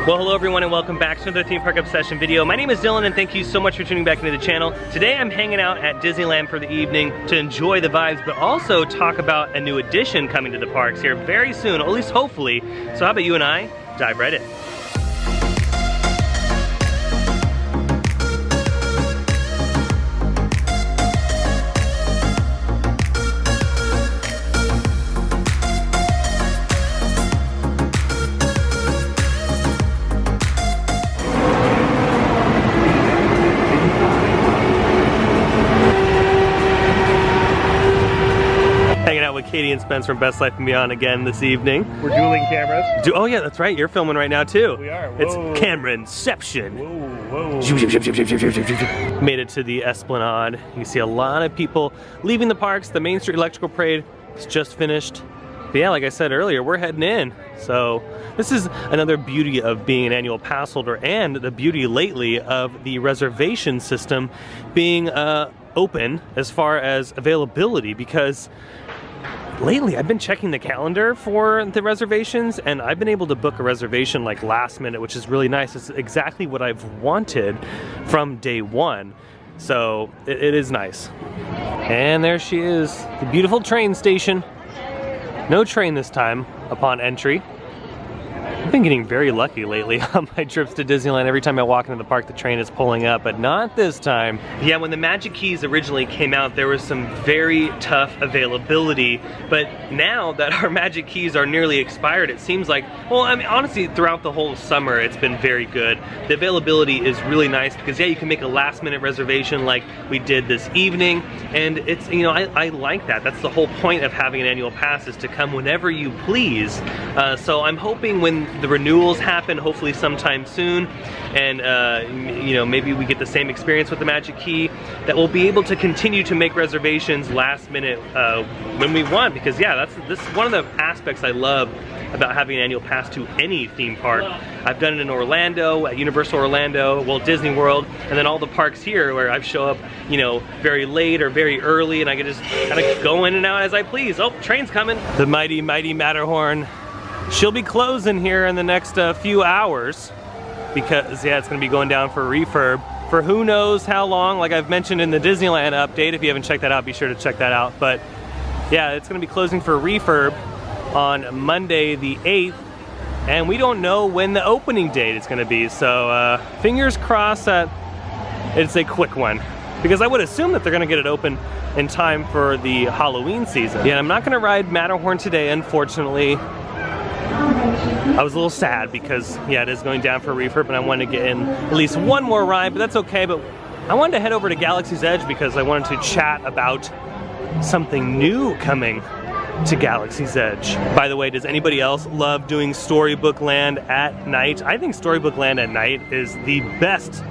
Well, hello everyone and welcome back to another Theme Park Obsession video. My name is Dylan and thank you so much for tuning back into the channel. Today I'm hanging out at Disneyland for the evening to enjoy the vibes, but also talk about a new addition coming to the parks here very soon, at least hopefully. So how about you and I dive right in. Hanging out with Katie and Spence from Best Life and Beyond again this evening. We're dueling cameras. Oh yeah, that's right. You're filming right now too. We are. Whoa. It's camera-inception. Whoa. Made it to the Esplanade. You see a lot of people leaving the parks. The Main Street Electrical Parade is just finished. But yeah, like I said earlier, we're heading in. So this is another beauty of being an annual pass holder, and the beauty lately of the reservation system being open as far as availability, because lately I've been checking the calendar for the reservations and I've been able to book a reservation like last minute, which is really nice. It's exactly what I've wanted from day one. So it is nice. And there she is, the beautiful train station. No train this time upon entry. I've been getting very lucky lately on my trips to Disneyland. Every time I walk into the park, the train is pulling up, but not this time. Yeah, when the Magic Keys originally came out, there was some very tough availability, but now that our Magic Keys are nearly expired, it seems like, well, I mean, honestly, throughout the whole summer, it's been very good. The availability is really nice because, yeah, you can make a last-minute reservation like we did this evening, and it's, you know, I like that. That's the whole point of having an annual pass, is to come whenever you please. So I'm hoping when the renewals happen, hopefully sometime soon, and you know, maybe we get the same experience with the Magic Key, that we'll be able to continue to make reservations last minute when we want, because yeah, this is one of the aspects I love about having an annual pass to any theme park. I've done it in Orlando, at Universal Orlando, Walt Disney World, and then all the parks here where I show up, you know, very late or very early, and I can just kind of go in and out as I please. Oh, train's coming. The mighty, mighty Matterhorn. She'll be closing here in the next few hours because, yeah, it's going to be going down for refurb for who knows how long. Like I've mentioned in the Disneyland update, if you haven't checked that out, be sure to check that out. But yeah, it's going to be closing for refurb on Monday the 8th, and we don't know when the opening date is going to be. So fingers crossed that it's a quick one, because I would assume that they're going to get it open in time for the Halloween season. Yeah, I'm not going to ride Matterhorn today, unfortunately. I was a little sad because, yeah, it is going down for refurb and I wanted to get in at least one more ride, but that's okay. But I wanted to head over to Galaxy's Edge because I wanted to chat about something new coming to Galaxy's Edge. By the way, does anybody else love doing Storybook Land at night? I think Storybook Land at night is the best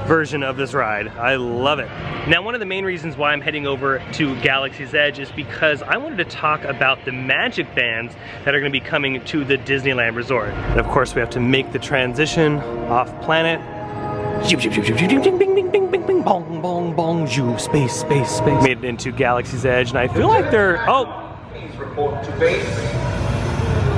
version of this ride. I love it. Now, one of the main reasons why I'm heading over to Galaxy's Edge is because I wanted to talk about the MagicBands that are going to be coming to the Disneyland Resort. And of course, we have to make the transition off planet. Bong, bong, bong, space, space, space. Made it into Galaxy's Edge, and I feel like they're, please report to base.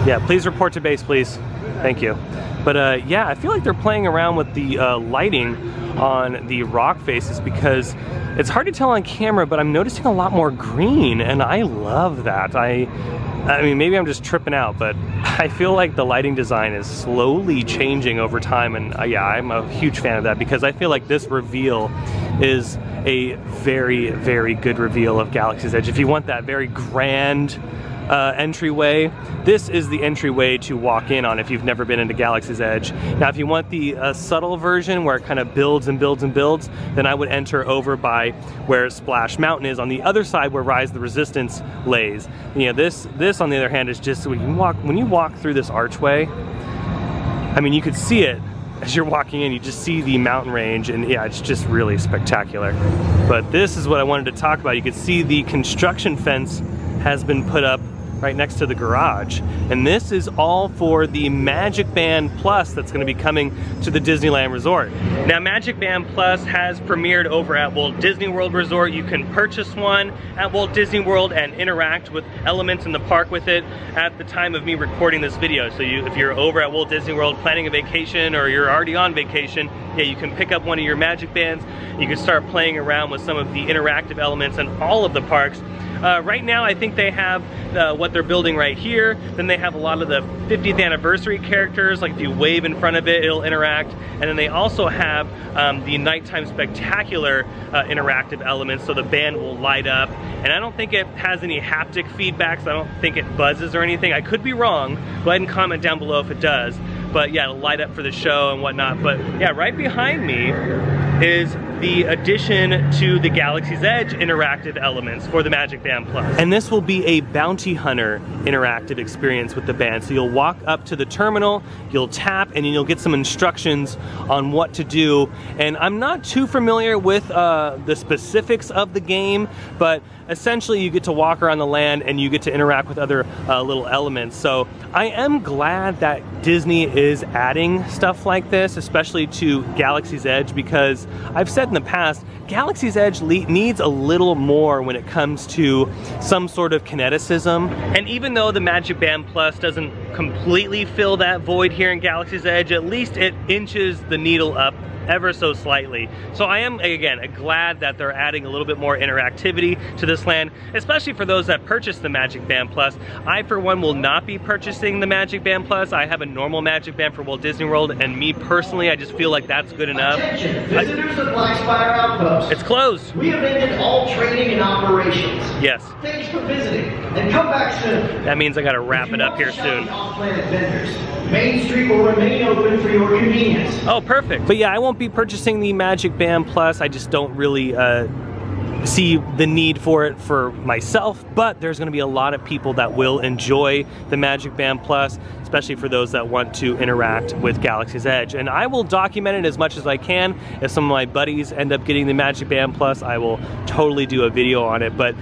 Yeah, please report to base, please. Thank you. But yeah, I feel like they're playing around with the lighting on the rock faces, because it's hard to tell on camera, but I'm noticing a lot more green, and I love that. I mean, maybe I'm just tripping out, but I feel like the lighting design is slowly changing over time, and yeah, I'm a huge fan of that, because I feel like this reveal is a very, very good reveal of Galaxy's Edge. If you want that very grand entryway, this is the entryway to walk in on if you've never been into Galaxy's Edge. Now, if you want the subtle version where it kind of builds and builds and builds, then I would enter over by where Splash Mountain is on the other side where Rise of the Resistance lays. You know, this on the other hand is just, when you walk through this archway, I mean, you could see it as you're walking in. You just see the mountain range, and yeah, it's just really spectacular. But this is what I wanted to talk about. You could see the construction fence has been put up right next to the garage. And this is all for the MagicBand Plus that's going to be coming to the Disneyland Resort. Now, MagicBand Plus has premiered over at Walt Disney World Resort. You can purchase one at Walt Disney World and interact with elements in the park with it at the time of me recording this video. So if you're over at Walt Disney World planning a vacation, or you're already on vacation, yeah, you can pick up one of your MagicBands. You can start playing around with some of the interactive elements in all of the parks. Right now, I think they have what they're building right here. Then they have a lot of the 50th anniversary characters, like if you wave in front of it, it'll interact. And then they also have the nighttime spectacular interactive elements, so the band will light up. And I don't think it has any haptic feedback, so I don't think it buzzes or anything. I could be wrong. Go ahead and comment down below if it does. But yeah, it'll light up for the show and whatnot. But yeah, right behind me is the addition to the Galaxy's Edge interactive elements for the MagicBand Plus. And this will be a bounty hunter interactive experience with the band. So you'll walk up to the terminal, you'll tap, and you'll get some instructions on what to do. And I'm not too familiar with the specifics of the game, but essentially you get to walk around the land and you get to interact with other little elements. So I am glad that Disney is adding stuff like this, especially to Galaxy's Edge, because I've said in the past, Galaxy's Edge needs a little more when it comes to some sort of kineticism. And even though the MagicBand Plus doesn't completely fill that void here in Galaxy's Edge, at least it inches the needle up ever so slightly. So I am, again, glad that they're adding a little bit more interactivity to this land, especially for those that purchase the MagicBand Plus. I, for one, will not be purchasing the MagicBand Plus. I have a normal MagicBand for Walt Disney World, and me personally, I just feel like that's good enough. Attention, visitors of Black Spire Outpost. It's closed. We have ended all training and operations. Yes. Thanks for visiting, and come back soon. That means I gotta wrap it up here soon. Off-planet vendors. Main Street will remain open for your convenience. Oh, perfect. But yeah, I won't be purchasing the MagicBand Plus. I just don't really see the need for it for myself, but there's going to be a lot of people that will enjoy the MagicBand Plus, especially for those that want to interact with Galaxy's Edge. And I will document it as much as I can. If some of my buddies end up getting the MagicBand Plus, I will totally do a video on it. But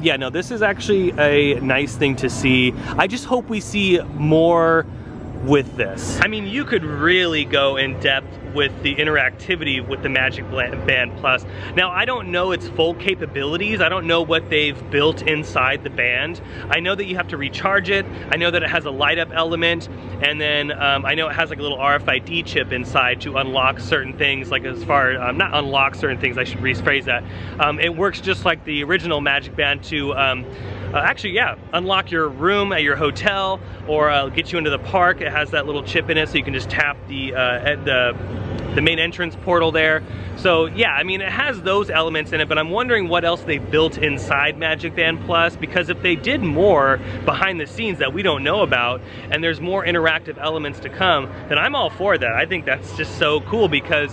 yeah, no, this is actually a nice thing to see. I just hope we see more with this. I mean, you could really go in depth with the interactivity with the MagicBand Plus. Now, I don't know its full capabilities. I don't know what they've built inside the band. I know that you have to recharge it. I know that it has a light up element, and then I know it has like a little RFID chip inside to unlock certain things, like as far, not unlock certain things, I should rephrase that. It works just like the original MagicBand to actually, yeah, unlock your room at your hotel, or get you into the park. It has that little chip in it, so you can just tap the main entrance portal there. So yeah, I mean, it has those elements in it, but I'm wondering what else they built inside MagicBand Plus, because if they did more behind the scenes that we don't know about, and there's more interactive elements to come, then I'm all for that. I think that's just so cool, because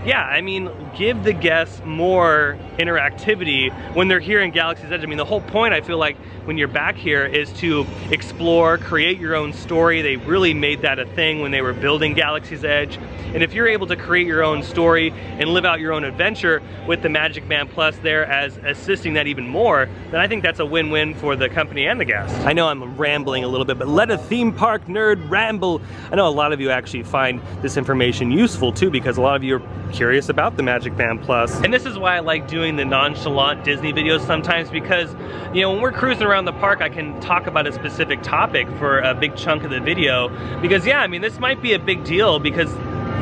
yeah, I mean, give the guests more interactivity when they're here in Galaxy's Edge. I mean, the whole point, I feel like, when you're back here is to explore, create your own story. They really made that a thing when they were building Galaxy's Edge. And if you're able to create your own story and live out your own adventure with the MagicBand Plus there as assisting that even more, then I think that's a win-win for the company and the guests. I know I'm rambling a little bit, but let a theme park nerd ramble. I know a lot of you actually find this information useful too, because a lot of you are curious about the MagicBand Plus. And this is why I like doing the nonchalant Disney videos sometimes, because, you know, when we're cruising around the park, I can talk about a specific topic for a big chunk of the video. Because yeah, I mean, this might be a big deal, because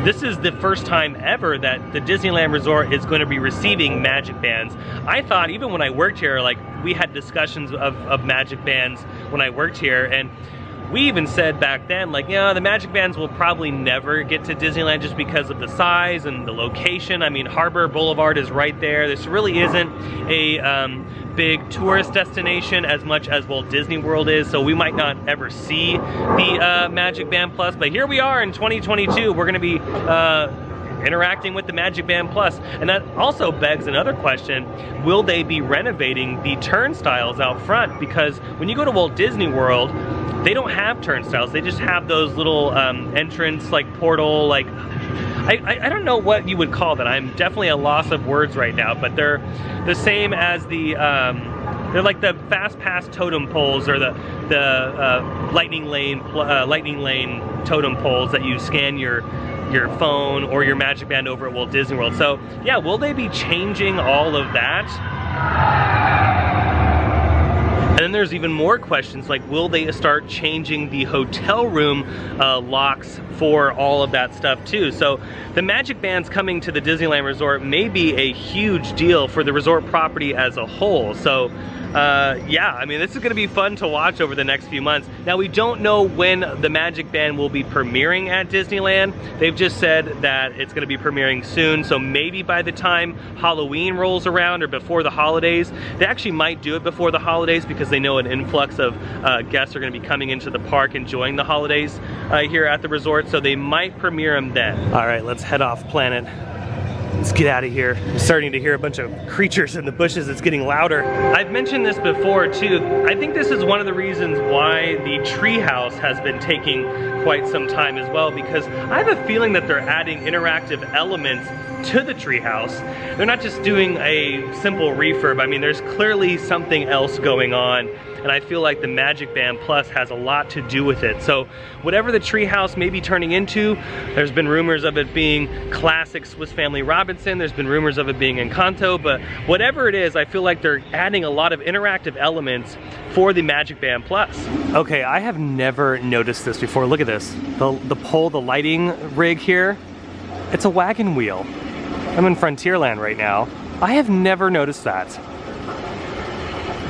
this is the first time ever that the Disneyland Resort is going to be receiving MagicBands. I thought, even when I worked here, like, we had discussions of MagicBands when I worked here, and we even said back then, like, yeah, the MagicBands will probably never get to Disneyland just because of the size and the location. I mean, Harbor Boulevard is right there. This really isn't a big tourist destination as much as Walt Disney World is, so we might not ever see the MagicBand Plus. But here we are in 2022. We're going to be interacting with the MagicBand Plus. And that also begs another question: will they be renovating the turnstiles out front? Because when you go to Walt Disney World, they don't have turnstiles. They just have those little entrance, like, portal, like, I don't know what you would call that. I'm definitely a loss of words right now, but they're the same as the They're like the fast pass totem poles, or the lightning lane totem poles that you scan your phone or your MagicBand over at Walt Disney World. So yeah, will they be changing all of that? And then there's even more questions like, will they start changing the hotel room locks for all of that stuff too? So the MagicBand's coming to the Disneyland Resort may be a huge deal for the resort property as a whole. So yeah, I mean, this is gonna be fun to watch over the next few months. Now, we don't know when the MagicBand will be premiering at Disneyland. They've just said that it's gonna be premiering soon, so maybe by the time Halloween rolls around or before the holidays. They actually might do it before the holidays because they know an influx of guests are gonna be coming into the park enjoying the holidays here at the resort, so they might premiere them then. All right, let's head off planet. Let's get out of here. I'm starting to hear a bunch of creatures in the bushes. It's getting louder. I've mentioned this before too. I think this is one of the reasons why the treehouse has been taking quite some time as well, because I have a feeling that they're adding interactive elements to the treehouse. They're not just doing a simple refurb. I mean, there's clearly something else going on, and I feel like the MagicBand Plus has a lot to do with it. So whatever the treehouse may be turning into, there's been rumors of it being classic Swiss Family Robinson, there's been rumors of it being Encanto, but whatever it is, I feel like they're adding a lot of interactive elements for the MagicBand Plus. Okay, I have never noticed this before. Look at this. The pole, the lighting rig here, it's a wagon wheel. I'm in Frontierland right now. I have never noticed that.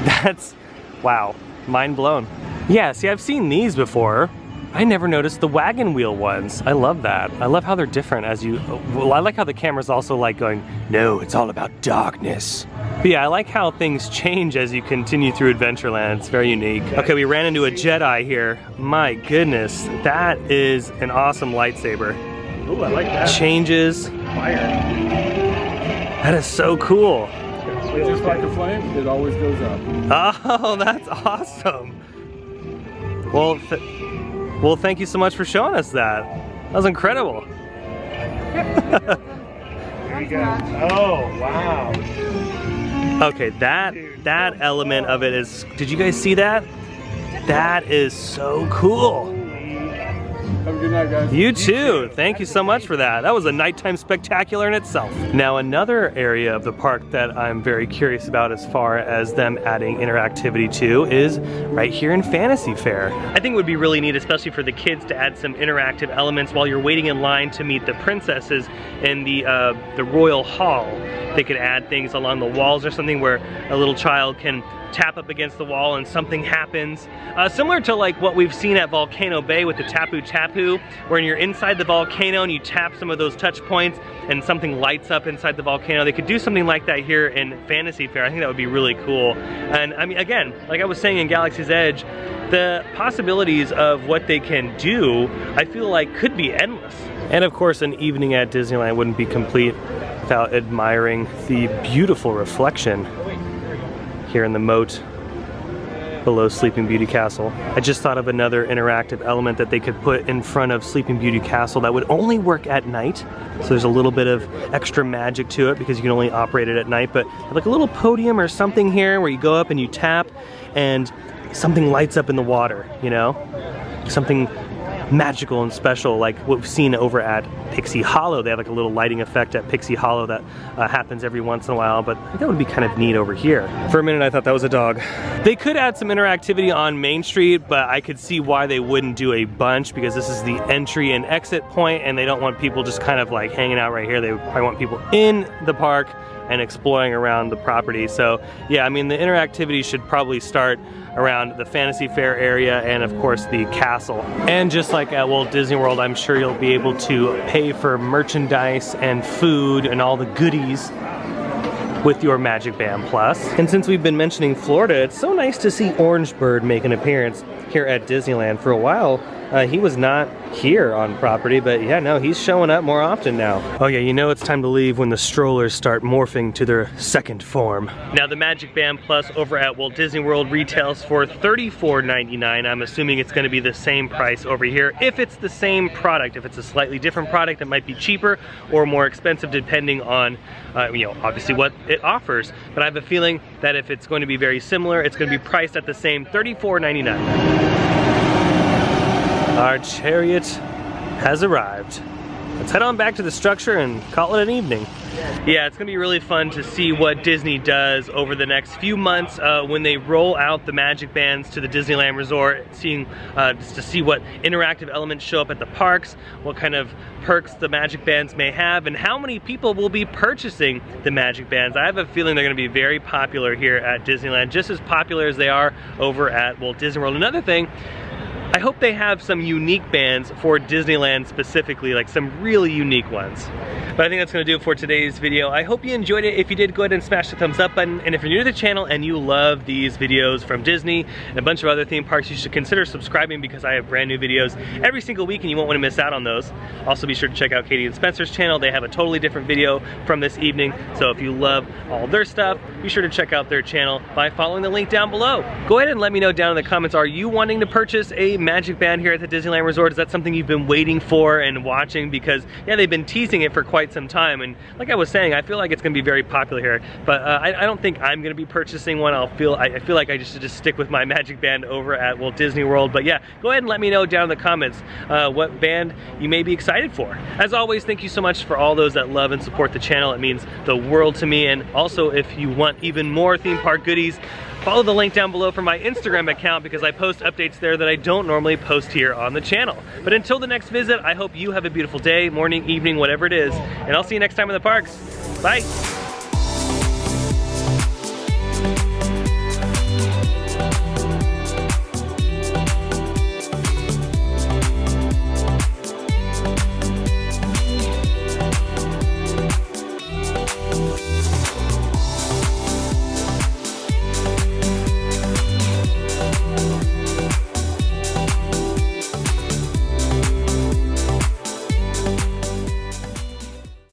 That's, wow, mind blown. Yeah, see, I've seen these before. I never noticed the wagon wheel ones. I love that. I love how they're different as you, well, I like how the camera's also like going, no, it's all about darkness. But yeah, I like how things change as you continue through Adventureland. It's very unique. Okay, we ran into a Jedi here. My goodness, that is an awesome lightsaber. Ooh, I like that. Changes. Fire. That is so cool. Just like a flame, it always goes up. Oh, that's awesome. Well, well, thank you so much for showing us that. That was incredible. There you go. Oh, wow. Okay, that element of it is, did you guys see that? That is so cool. Have a good night, guys. You too. Thank you so much for that. That was a nighttime spectacular in itself. Now, another area of the park that I'm very curious about as far as them adding interactivity to is right here in Fantasy Fair. I think it would be really neat, especially for the kids, to add some interactive elements while you're waiting in line to meet the princesses in the Royal Hall. They could add things along the walls or something where a little child can tap up against the wall and something happens. Similar to like what we've seen at Volcano Bay with the Tapu Tapu, where you're inside the volcano and you tap some of those touch points and something lights up inside the volcano. They could do something like that here in Fantasy Fair. I think that would be really cool. And I mean, again, like I was saying in Galaxy's Edge, the possibilities of what they can do, I feel like could be endless. And of course, an evening at Disneyland wouldn't be complete without admiring the beautiful reflection here in the moat below Sleeping Beauty Castle. I just thought of another interactive element that they could put in front of Sleeping Beauty Castle that would only work at night. So there's a little bit of extra magic to it because you can only operate it at night, but like a little podium or something here where you go up and you tap and something lights up in the water, you know? Something magical and special like what we've seen over at Pixie Hollow. They have like a little lighting effect at Pixie Hollow that happens every once in a while, but I think that would be kind of neat over here. For a minute I thought that was a dog. They could add some interactivity on Main Street, but I could see why they wouldn't do a bunch because this is the entry and exit point and they don't want people just kind of like hanging out right here. They probably want people in the park and exploring around the property. So yeah, I mean the interactivity should probably start around the Fantasy Fair area and of course the castle. And just like at Walt Disney World, I'm sure you'll be able to pay for merchandise and food and all the goodies with your MagicBand Plus. And since we've been mentioning Florida, it's so nice to see Orange Bird make an appearance here at Disneyland. For a while, he was not here on property, but yeah, no, he's showing up more often now. Oh yeah, you know it's time to leave when the strollers start morphing to their second form. Now the MagicBand Plus over at Walt Disney World retails for $34.99. I'm assuming it's gonna be the same price over here. If it's the same product, if it's a slightly different product, it might be cheaper or more expensive depending on, you know, obviously what it offers. But I have a feeling that if it's going to be very similar, it's going to be priced at the same $34.99. Our chariot has arrived. Let's head on back to the structure and call it an evening. Yeah, it's gonna be really fun to see what Disney does over the next few months when they roll out the Magic Bands to the Disneyland Resort, just to see what interactive elements show up at the parks, what kind of perks the Magic Bands may have, and how many people will be purchasing the Magic Bands. I have a feeling they're gonna be very popular here at Disneyland, just as popular as they are over at Walt Disney World. Another thing, I hope they have some unique bands for Disneyland specifically, like some really unique ones. But I think that's gonna do it for today's video. I hope you enjoyed it. If you did, go ahead and smash the thumbs up button. And if you're new to the channel and you love these videos from Disney and a bunch of other theme parks, you should consider subscribing because I have brand new videos every single week and you won't wanna miss out on those. Also be sure to check out Katie and Spencer's channel. They have a totally different video from this evening. So if you love all their stuff, be sure to check out their channel by following the link down below. Go ahead and let me know down in the comments, are you wanting to purchase a Magic Band here at the Disneyland Resort? Is that something you've been waiting for and watching? Because yeah, they've been teasing it for quite some time, and like I was saying, I feel like it's gonna be very popular here, but I don't think I'm gonna be purchasing one. I feel like I should just stick with my Magic Band over at Walt Disney World. But yeah, go ahead and let me know down in the comments what band you may be excited for. As always, thank you so much for all those that love and support the channel. It means the world to me. And also, if you want even more theme park goodies, follow the link down below for my Instagram account because I post updates there that I don't normally post here on the channel. But until the next visit, I hope you have a beautiful day, morning, evening, whatever it is, and I'll see you next time in the parks. Bye.